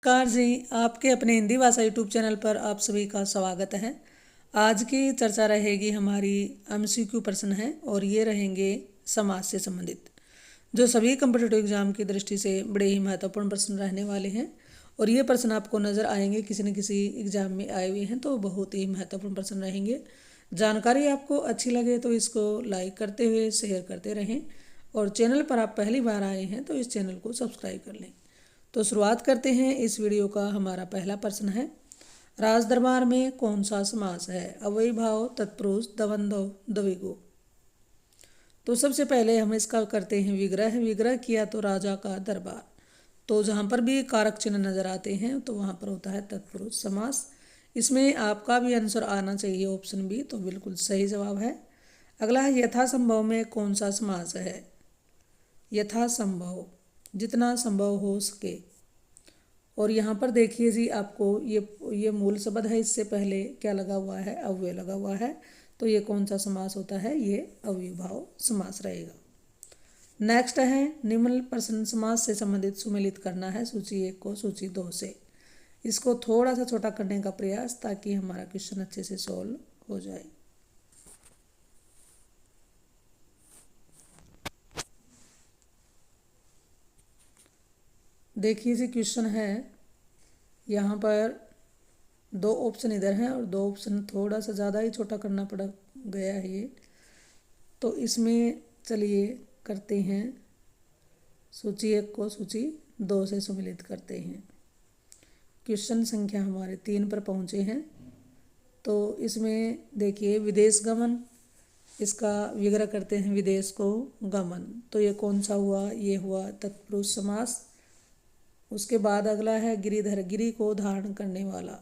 नमस्कार जी। आपके अपने हिंदी भाषा यूट्यूब चैनल पर आप सभी का स्वागत है। आज की चर्चा रहेगी हमारी एमसीक्यू प्रश्न है और ये रहेंगे समाज से संबंधित, जो सभी कम्पिटिटिव एग्जाम की दृष्टि से बड़े ही महत्वपूर्ण प्रश्न रहने वाले हैं। और ये प्रश्न आपको नज़र आएंगे किसी न किसी एग्जाम में आए हुए हैं, तो बहुत ही महत्वपूर्ण प्रश्न रहेंगे। जानकारी आपको अच्छी लगे तो इसको लाइक करते हुए शेयर करते रहें, और चैनल पर आप पहली बार आए हैं तो इस चैनल को सब्सक्राइब कर लें। तो शुरुआत करते हैं इस वीडियो का। हमारा पहला प्रश्न है, राज दरबार में कौन सा समास है? अव्ययीभाव, तत्पुरुष, द्वंद्व, द्विगु। तो सबसे पहले हम इसका करते हैं विग्रह। विग्रह किया तो राजा का दरबार, तो जहाँ पर भी कारक चिन्ह नजर आते हैं तो वहाँ पर होता है तत्पुरुष समास। इसमें आपका भी आंसर आना चाहिए ऑप्शन बी, तो बिल्कुल सही जवाब है। अगला है, यथासंभव में कौन सा समास है? यथासंभव, जितना संभव हो सके। और यहाँ पर देखिए जी, आपको ये मूल शब्द है, इससे पहले क्या लगा हुआ है? अव्यय लगा हुआ है। तो ये कौन सा समास होता है? ये अव्ययीभाव समास रहेगा। नेक्स्ट है, निम्न प्रश्न समास से संबंधित सुमेलित करना है सूची 1 को सूची 2 से। इसको थोड़ा सा छोटा करने का प्रयास, ताकि हमारा क्वेश्चन अच्छे से सॉल्व हो जाए। देखिए जी, क्वेश्चन है यहाँ पर 2 ऑप्शन इधर हैं और 2 ऑप्शन थोड़ा सा ज़्यादा ही छोटा करना पड़ गया है ये। तो इसमें चलिए करते हैं सूची 1 को सूची 2 से सम्मिलित करते हैं। क्वेश्चन संख्या हमारे 3 पर पहुँचे हैं। तो इसमें देखिए, विदेश गमन, इसका विग्रह करते हैं विदेश को गमन। तो ये कौन सा हुआ? ये हुआ तत्पुरुष समास। उसके बाद अगला है, गिरिधर, गिरि को धारण करने वाला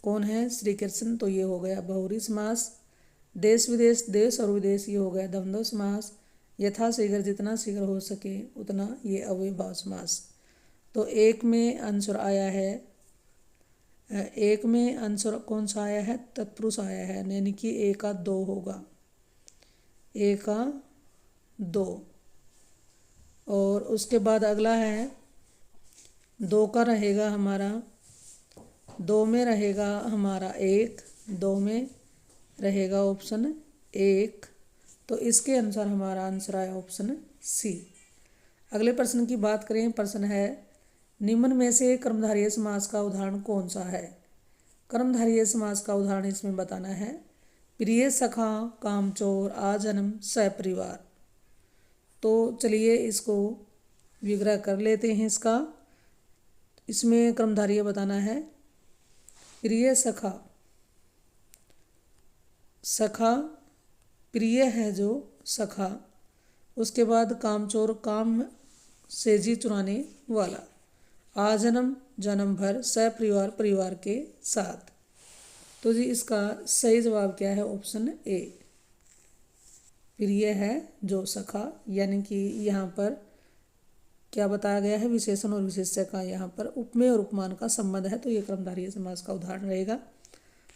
कौन है? श्री कृष्ण। तो ये हो गया बहुव्रीहि समास। देश विदेश, देश और विदेश, ये हो गया द्वंद्व समास। यथाशीघ्र, जितना शीघ्र हो सके उतना, ये अव्ययीभाव समास। तो एक में आंसर आया है, एक में आंसर कौन सा आया है? तत्पुरुष आया है, यानी कि 1 का 2 होगा, 1 का 2। और उसके बाद अगला है, 2 का रहेगा हमारा, 2 में रहेगा हमारा 1, 2 में रहेगा ऑप्शन 1। तो इसके अनुसार हमारा आंसर आया ऑप्शन सी। अगले प्रश्न की बात करें। प्रश्न है, निम्न में से कर्मधारय समास का उदाहरण कौन सा है? कर्मधारय समास का उदाहरण इसमें बताना है, प्रिय सखा, कामचोर, आजन्म, सपरिवार। तो चलिए इसको विग्रह कर लेते हैं इसका। इसमें कर्मधारय बताना है, प्रिय सखा, सखा प्रिय है जो सखा। उसके बाद कामचोर, काम से जी चुराने वाला। आजन्म, जन्म भर, सपरिवार, परिवार के साथ। तो जी इसका सही जवाब क्या है? ऑप्शन ए, प्रिय है जो सखा। यानी कि यहाँ पर क्या बताया गया है? विशेषण और विशेष्य का यहाँ पर उपमेय और उपमान का संबंध है। तो ये कर्मधारय समास का उदाहरण रहेगा।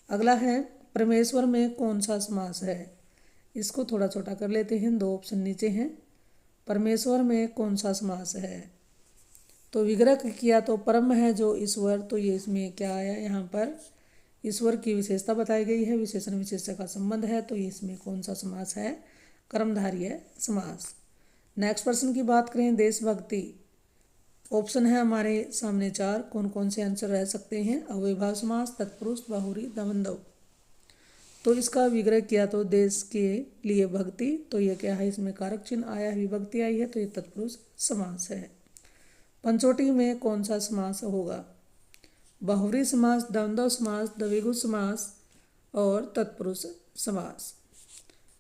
अगला है, परमेश्वर में कौन सा समास है? इसको थोड़ा छोटा कर लेते हैं, 2 ऑप्शन नीचे हैं। परमेश्वर में कौन सा समास है? तो विग्रह किया तो परम है जो ईश्वर। तो ये इसमें क्या आया? यहाँ पर ईश्वर की विशेषता बताई गई है, विशेषण विशेष्य का संबंध है। तो इसमें कौन सा समास है? कर्मधारय समास। नेक्स्ट प्रश्न की बात करें, देशभक्ति। ऑप्शन है हमारे सामने 4, कौन कौन से आंसर रह सकते हैं? अव्ययीभाव समास, तत्पुरुष, बहुव्रीहि, द्वंद्व। तो इसका विग्रह किया तो देश के लिए भक्ति। तो ये क्या है? इसमें कारक चिन्ह आया है, विभक्ति आई है, तो ये तत्पुरुष समास है। पंचवटी में कौन सा समास होगा? बहुव्रीहि समास, द्वंद्व समास, द्विगु समास और तत्पुरुष समास।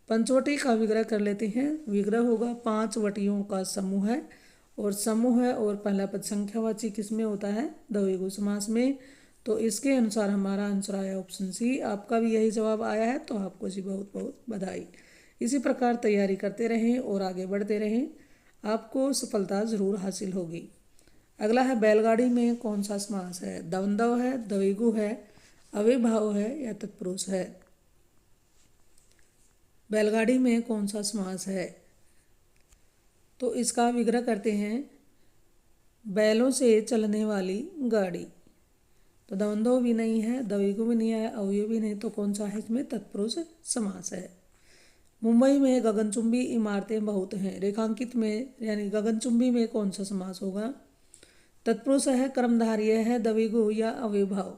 पंचवटी का विग्रह कर लेते हैं। विग्रह होगा 5 वटियों का समूह है, और समूह है और पहला पद संख्यावाची किसमें होता है? द्विगु समास में। तो इसके अनुसार हमारा आंसर आया ऑप्शन सी। आपका भी यही जवाब आया है, तो आपको जी बहुत बहुत बधाई। इसी प्रकार तैयारी करते रहें और आगे बढ़ते रहें, आपको सफलता जरूर हासिल होगी। अगला है, बैलगाड़ी में कौन सा समास है? द्वंद्व है, द्विगु है, अव्ययीभाव है या तत्पुरुष है? बैलगाड़ी में कौन सा समास है? तो इसका विग्रह करते हैं। बैलों से चलने वाली गाड़ी। तो द्वंद्व भी नहीं है, द्विगु भी नहीं है, अवयव भी नहीं, तो कौन सा है इसमें? तत्पुरुष समास है। मुंबई में गगनचुंबी इमारतें बहुत हैं। रेखांकित में यानी गगनचुंबी में कौन सा समास होगा? तत्पुरुष है, कर्मधारय है, द्विगु या अव्ययभाव।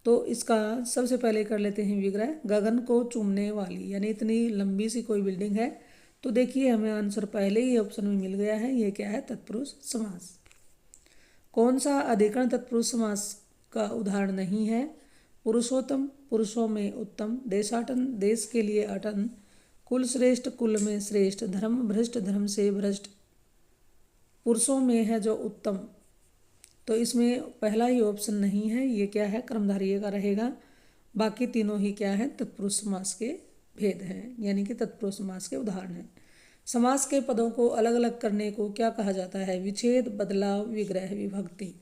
तो इसका सबसे पहले कर लेते हैं विग्रह। गगन को चूमने वाली, यानी इतनी लंबी सी कोई बिल्डिंग है। तो देखिए हमें आंसर पहले ही ऑप्शन में मिल गया है, ये क्या है? तत्पुरुष समास। कौन सा अधिकरण तत्पुरुष समास का उदाहरण नहीं है? पुरुषोत्तम, पुरुषों में उत्तम, देशाटन, देश के लिए अटन, कुल श्रेष्ठ, कुल में श्रेष्ठ, धर्म भ्रष्ट, धर्म से भ्रष्ट। पुरुषों में है जो उत्तम, तो इसमें पहला ही ऑप्शन नहीं है, ये क्या है? कर्मधारय का रहेगा। बाकी तीनों ही क्या है? तत्पुरुष समास के भेद हैं, यानी कि तत्पुरुष समास के उदाहरण हैं। समास के पदों को अलग अलग करने को क्या कहा जाता है? विच्छेद, बदलाव, विग्रह, विभक्ति।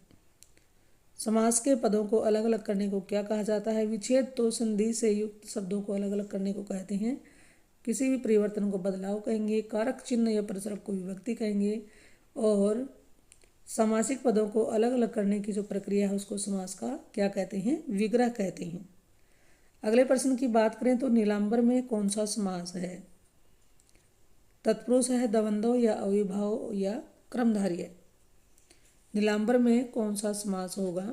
समास के पदों को अलग अलग करने को क्या कहा जाता है? विच्छेद तो संधि से युक्त शब्दों को अलग अलग करने को कहते हैं। किसी भी परिवर्तन को बदलाव कहेंगे। कारक चिन्ह या प्रसरक को विभक्ति कहेंगे। और सामासिक पदों को अलग अलग करने की जो प्रक्रिया है उसको समास का क्या कहते हैं? विग्रह कहते हैं। अगले प्रश्न की बात करें तो नीलांबर में कौन सा समास है? तत्पुरुष है, द्वंद्व या अविभाव या क्रमधारय। नीलांबर में कौन सा समास होगा?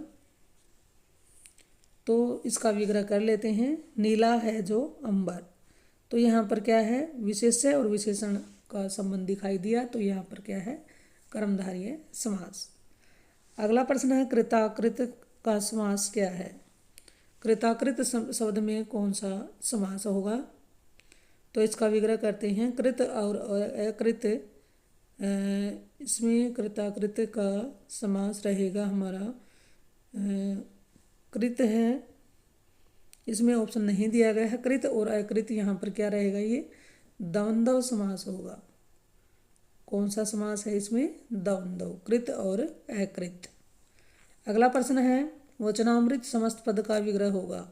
तो इसका विग्रह कर लेते हैं। नीला है जो अंबर, तो यहाँ पर क्या है? विशेष्य और विशेषण का संबंध दिखाई दिया, तो यहाँ पर क्या है? कर्मधारय समास। अगला प्रश्न है कृताकृत का समास क्या है? कृताकृत शब्द में कौन सा समास होगा? तो इसका विग्रह करते हैं। कृत और अकृत, इसमें कृताकृत का समास रहेगा हमारा कृत है, इसमें ऑप्शन नहीं दिया गया है। कृत और अकृत, यहाँ पर क्या रहेगा? ये द्वंद्व समास होगा। कौन सा समास है इसमें? द्वंद्व, कृत और अकृत। अगला प्रश्न है वचनामृत समस्त पद का विग्रह होगा।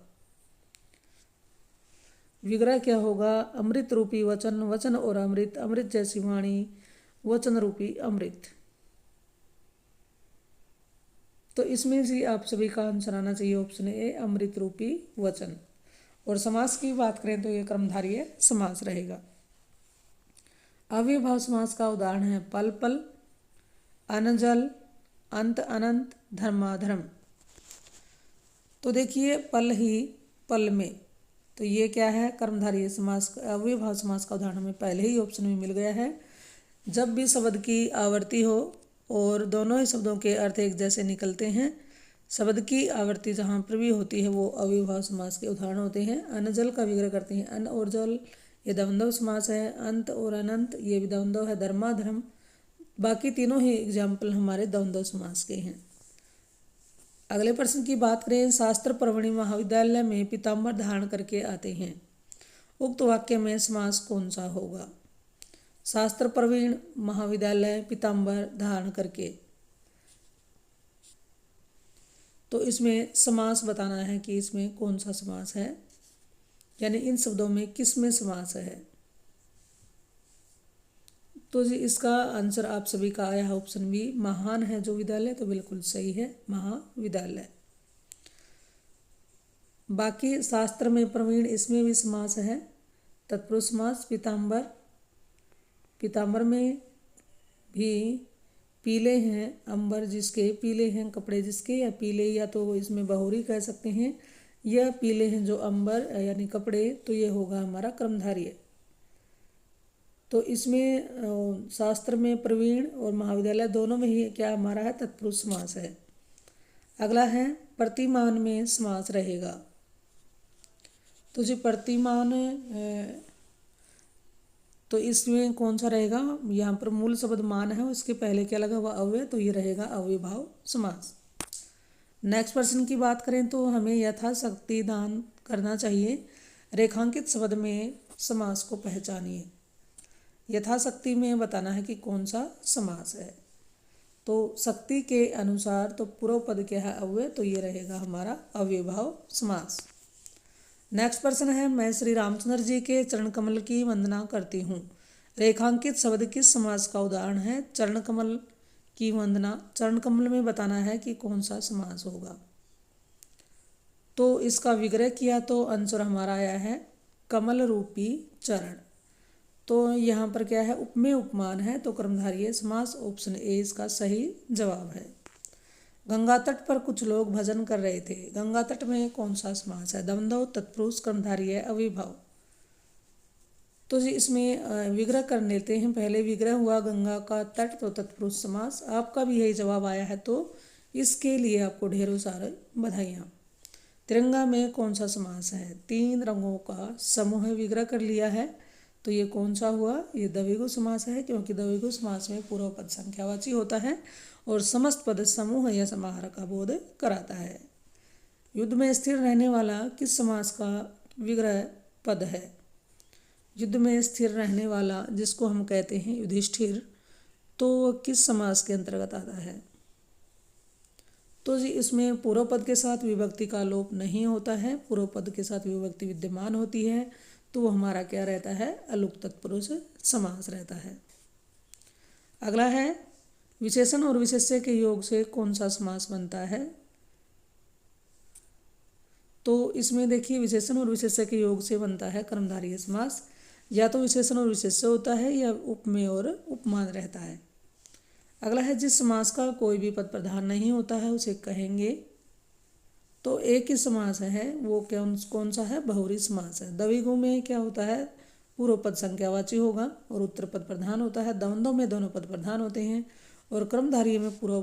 विग्रह क्या होगा? अमृत रूपी वचन, वचन और अमृत, अमृत जैसी वाणी, वचन रूपी अमृत। तो इसमें से आप सभी का आंसर आना चाहिए ऑप्शन ए, अमृत रूपी वचन। और समास की बात करें तो ये कर्मधारय समास रहेगा। अव्ययभाव समास का उदाहरण है पल पल, अनजल, अंत अनंत, धर्माधर्म। तो देखिए पल ही पल में, तो ये क्या है? कर्मधारय समास। अव्ययभाव समास का उदाहरण हमें पहले ही ऑप्शन में मिल गया है। जब भी शब्द की आवृत्ति हो और दोनों ही शब्दों के अर्थ एक जैसे निकलते हैं, शब्द की आवृत्ति जहाँ पर भी होती है वो अव्ययभाव समास के उदाहरण होते हैं। अनजल का विग्रह करते हैं अन और जल, ये द्वंद्व समास है। अंत और अनंत, ये भी द्वंद्व है। धर्माधर्म, बाकी तीनों ही एग्जाम्पल हमारे द्वंद्व समास के हैं। अगले प्रश्न की बात करें, शास्त्र प्रवीण महाविद्यालय में पीताम्बर धारण करके आते हैं। उक्त वाक्य में समास कौन सा होगा? शास्त्र प्रवीण महाविद्यालय पीताम्बर धारण करके, तो इसमें समास बताना है कि इसमें कौन सा समास है, यानी इन शब्दों में किस में समास है। तो जी इसका आंसर आप सभी का आया है ऑप्शन बी, महान है जो विद्यालय, तो बिल्कुल सही है, महाविद्यालय। बाकी शास्त्र में प्रवीण, इसमें भी समास है, तत्पुरुष समास। पीताम्बर, पीताम्बर में भी पीले हैं अंबर जिसके, पीले हैं कपड़े जिसके, या पीले, या तो इसमें बहुरी कह सकते हैं, या पीले हैं जो अंबर यानी कपड़े, तो ये होगा हमारा कर्मधारय। तो इसमें शास्त्र में प्रवीण और महाविद्यालय दोनों में ही क्या हमारा है? तत्पुरुष समास है। अगला है प्रतिमान में समास रहेगा। तो जी प्रतिमान, तो इसमें कौन सा रहेगा? यहाँ पर मूल शब्द मान है, उसके पहले क्या लगा हुआ? अव्यय, तो ये रहेगा अव्ययभाव समास। नेक्स्ट प्रश्न की बात करें तो हमें यथाशक्ति दान करना चाहिए। रेखांकित शब्द में समास को पहचानिए। यथाशक्ति में बताना है कि कौन सा समास है। तो शक्ति के अनुसार, तो पूर्व पद क्या है? अव्यय, तो ये रहेगा हमारा अव्ययभाव समास। नेक्स्ट प्रश्न है, मैं श्री रामचंद्र जी के चरण कमल की वंदना करती हूँ। रेखांकित शब्द किस समास का उदाहरण है? चरण कमल की वंदना चरण कमल में बताना है कि कौन सा समास होगा। तो इसका विग्रह किया तो आंसर हमारा आया है कमल रूपी चरण। तो यहाँ पर क्या है, उपमेय उपमान है, तो कर्मधारय समास ऑप्शन ए इसका सही जवाब है। गंगा तट पर कुछ लोग भजन कर रहे थे। गंगा तट में कौन सा समास है? द्वंद्व, तत्पुरुष, कर्मधारय, अविभाव। तो जी इसमें विग्रह कर लेते हैं। पहले विग्रह हुआ गंगा का तट, तो तत्पुरुष समास। आपका भी यही जवाब आया है, तो इसके लिए आपको ढेरों सारे बधाइयाँ। तिरंगा में कौन सा समास है? तीन रंगों का समूह विग्रह कर लिया है, तो ये कौन सा हुआ? ये द्विगु समास है, क्योंकि द्विगु समास में पूर्व पद संख्यावाची होता है और समस्त पद समूह या समाहार का बोध कराता है। युद्ध में स्थिर रहने वाला किस समास का विग्रह पद है? युद्ध में स्थिर रहने वाला जिसको हम कहते हैं युधिष्ठिर, तो किस समास के अंतर्गत आता है? तो जी इसमें पूर्व पद के साथ विभक्ति का लोप नहीं होता है, पूर्व पद के साथ विभक्ति विद्यमान होती है, तो वो हमारा क्या रहता है? अलुक तत्पुरुष समास रहता है। अगला है विशेषण और विशेष्य के योग से कौन सा समास बनता है? तो इसमें देखिए विशेषण और विशेष्य के योग से बनता है कर्मधारय समास। या तो विशेषण और विशेष्य होता है या उपमेय और उपमान रहता है। अगला है जिस समास का कोई भी पद प्रधान नहीं होता है उसे कहेंगे। तो एक ही समास है वो कौन सा है? बहुरी समास है। द्विगु में क्या होता है? पूर्व पद संख्यावाची होगा और उत्तर पद प्रधान होता है। द्वंद्व में दोनों पद प्रधान होते हैं और कर्मधारय में पूर्व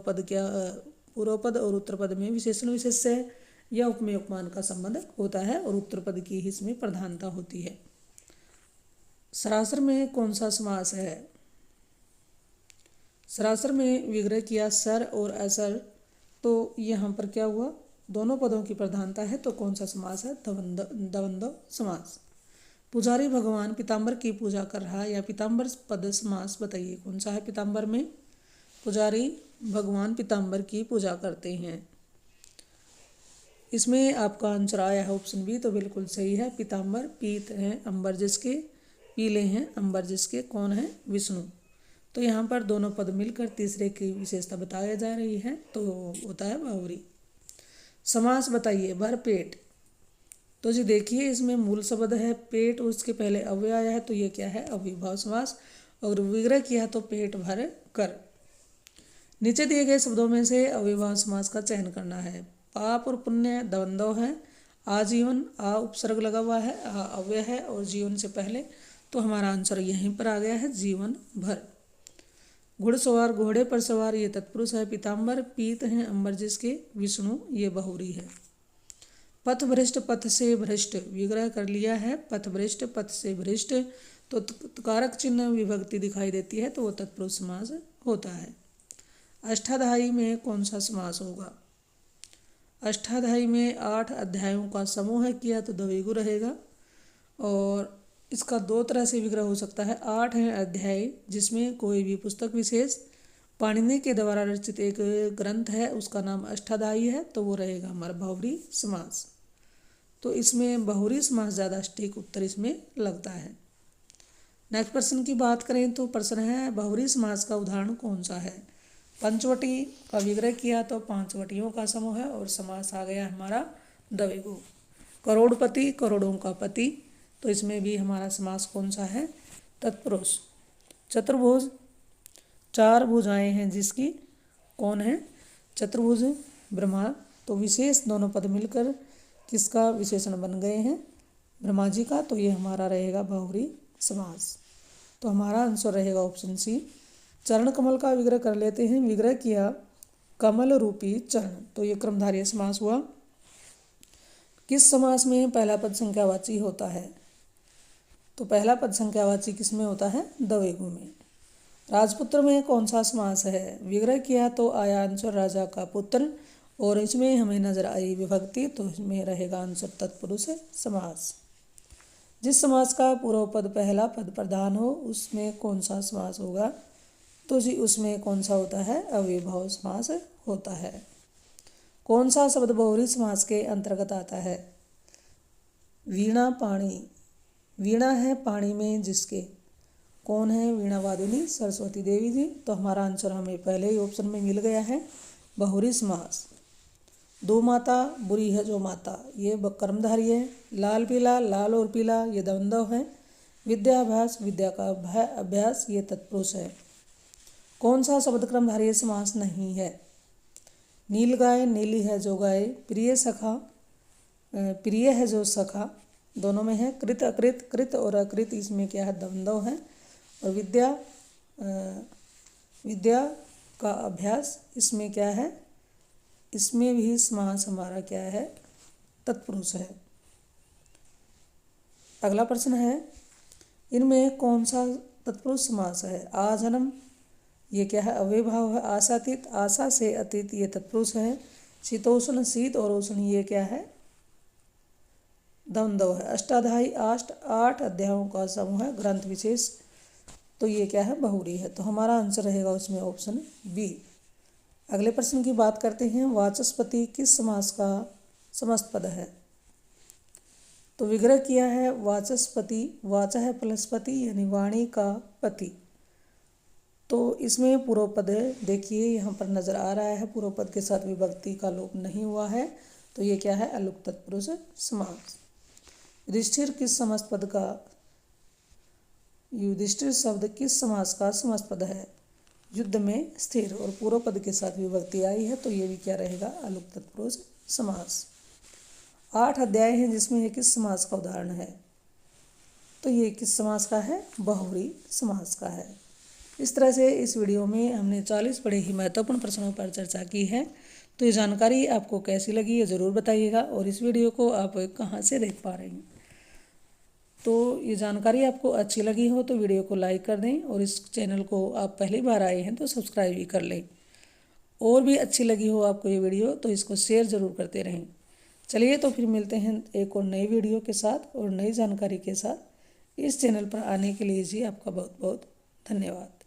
पद और उत्तर पद में विशेषण विशेष्य या उपमेय उपमान का संबंध होता है और उत्तर पद की ही इसमें प्रधानता होती है। सरासर में कौन सा समास है? सरासर में विग्रह किया सर और असर, तो यहाँ पर क्या हुआ? दोनों पदों की प्रधानता है, तो कौन सा समास है? द्वंद्व समास। पुजारी भगवान पीताम्बर की पूजा कर रहा है, या पीताम्बर पद समास बताइए कौन सा है? पीताम्बर में पुजारी भगवान पीताम्बर की पूजा करते हैं। इसमें आपका आंसर आया है ऑप्शन बी, तो बिल्कुल सही है। पीताम्बर पीत हैं अंबर जिसके, पीले हैं अंबर जिसके, कौन है? विष्णु। तो यहाँ पर दोनों पद मिलकर तीसरे की विशेषता बताया जा रही है, तो होता है बहुरी। समास बताइए भर पेट। तो जी देखिए इसमें मूल शब्द है पेट, उसके पहले अव्यय आया है, तो ये क्या है? अविभाव समास। और विग्रह किया तो पेट भर कर। नीचे दिए गए शब्दों में से अविभाव समास का चयन करना है। पाप और पुण्य द्वंद्व है। आजीवन आ उपसर्ग लगा हुआ है, आ अव्यय है और जीवन से पहले, तो हमारा आंसर यहीं पर आ गया है जीवन भर। घुड़सवार घोड़े पर सवार ये तत्पुरुष है। पीताम्बर पीत हैं अंबर जिसके, विष्णु ये बहुरी है। पथ भ्रष्ट पथ से भ्रष्ट विग्रह कर लिया है। पथ भ्रष्ट पथ से भ्रष्ट, तो कारक चिन्ह विभक्ति दिखाई देती है, तो वो तत्पुरुष समास होता है। अष्टाध्यायी में कौन सा समास होगा? अष्टाध्यायी में 8 अध्यायों का समूह किया तो द्विगु रहेगा और इसका दो तरह से विग्रह हो सकता है। 8 है अध्याय जिसमें कोई भी पुस्तक विशेष पाणिनि के द्वारा रचित एक ग्रंथ है, उसका नाम अष्टाध्यायी है, तो वो रहेगा हमारा बहुरी समास। तो इसमें बहुरी समास ज़्यादा सटीक उत्तर इसमें लगता है। नेक्स्ट प्रश्न की बात करें तो प्रश्न है बहुरी समास का उदाहरण कौन सा है? पंचवटी का विग्रह किया तो पांचवटियों का समूह है और समास आ गया हमारा द्विगु। करोड़पति करोड़ों का पति, तो इसमें भी हमारा समास कौन सा है? तत्पुरुष। चतुर्भुज 4 भुजाएं हैं जिसकी, कौन है? चतुर्भुज ब्रह्मा। तो विशेष दोनों पद मिलकर किसका विशेषण बन गए हैं? ब्रह्मा जी का, तो ये हमारा रहेगा बहुरी समास। तो हमारा आंसर रहेगा ऑप्शन सी। चरण कमल का विग्रह कर लेते हैं। विग्रह किया कमल रूपी चरण, तो ये कर्मधारय समास हुआ। किस समास में पहला पद संख्यावाची होता है? तो पहला पद संख्यावाची किस में होता है? द्विगु में। राजपुत्र में कौन सा समास है? विग्रह किया तो आया आंसर राजा का पुत्र और इसमें हमें नजर आई विभक्ति, तो इसमें रहेगा आंसर तत्पुरुष समास। जिस समास का पूर्व पद पहला पद प्रधान हो उसमें कौन सा समास होगा? तो जी उसमें कौन सा होता है? अविभाव समास होता है। कौन सा शब्द बहुरी समास के अंतर्गत आता है? वीणा पाणी। वीणा है पाणी में जिसके, कौन है वीणा वादिनी? सरस्वती देवी जी। तो हमारा आंसर हमें पहले ही ऑप्शन में मिल गया है, बहुरी समास। दो माता बुरी है जो माता, ये कर्मधारी है। लाल पीला, लाल और पीला, ये द्वंद्व है। विद्याभ्यास, विद्या का अभ्यास, ये तत्पुरुष है। कौन सा शब्द कर्मधारय समास नहीं है? नील गाय, नीली है जो गाय। प्रिय सखा, प्रिय है जो सखा, दोनों में है। कृत अकृत, कृत और अकृत, इसमें क्या है? द्वंद्व है। और विद्या, विद्या का अभ्यास, इसमें क्या है? इसमें भी समास हमारा क्या है? तत्पुरुष है। अगला प्रश्न है, इनमें कौन सा तत्पुरुष समास है? आजन्म, ये क्या है? अव्ययभाव है। आशातीत, आशा से अतीत, ये तत्पुरुष है। शीतोष्ण, शीत और उष्ण, ये क्या है? द्वंद्व है। अष्टाध्यायी, आठ अध्यायों का समूह है। ग्रंथ विशेष, तो ये क्या है? बहुरी है। तो हमारा आंसर रहेगा उसमें ऑप्शन बी। अगले प्रश्न की बात करते हैं, वाचस्पति किस समास का समस्त पद है? तो विग्रह किया है वाचस्पति, वाचा है प्लस पति, यानी वाणी का पति। तो इसमें पूर्व पद देखिए यहाँ पर नजर आ रहा है, पूर्व पद के साथ विभक्ति का लोप नहीं हुआ है, तो ये क्या है? अलुक तत्पुरुष समास। युधिष्ठिर किस समस्त पद का, युधिष्ठिर शब्द किस समास का समस्त पद है? युद्ध में स्थिर, और पूर्व पद के साथ विभक्ति आई है, तो ये भी क्या रहेगा? अलुक तत्पुरुष समास। 8 अध्याय हैं जिसमें ये किस समास का उदाहरण है? तो ये किस समास का है? बहुव्रीहि समास का है। इस तरह से इस वीडियो में हमने 40 बड़े ही महत्वपूर्ण प्रश्नों पर चर्चा की है। तो ये जानकारी आपको कैसी लगी ये ज़रूर बताइएगा, और इस वीडियो को आप कहाँ से देख पा रहे हैं। तो ये जानकारी आपको अच्छी लगी हो तो वीडियो को लाइक कर दें, और इस चैनल को आप पहली बार आए हैं तो सब्सक्राइब भी कर लें। और भी अच्छी लगी हो आपको ये वीडियो तो इसको शेयर ज़रूर करते रहें। चलिए तो फिर मिलते हैं एक और नई वीडियो के साथ और नई जानकारी के साथ। इस चैनल पर आने के लिए जी आपका बहुत बहुत धन्यवाद।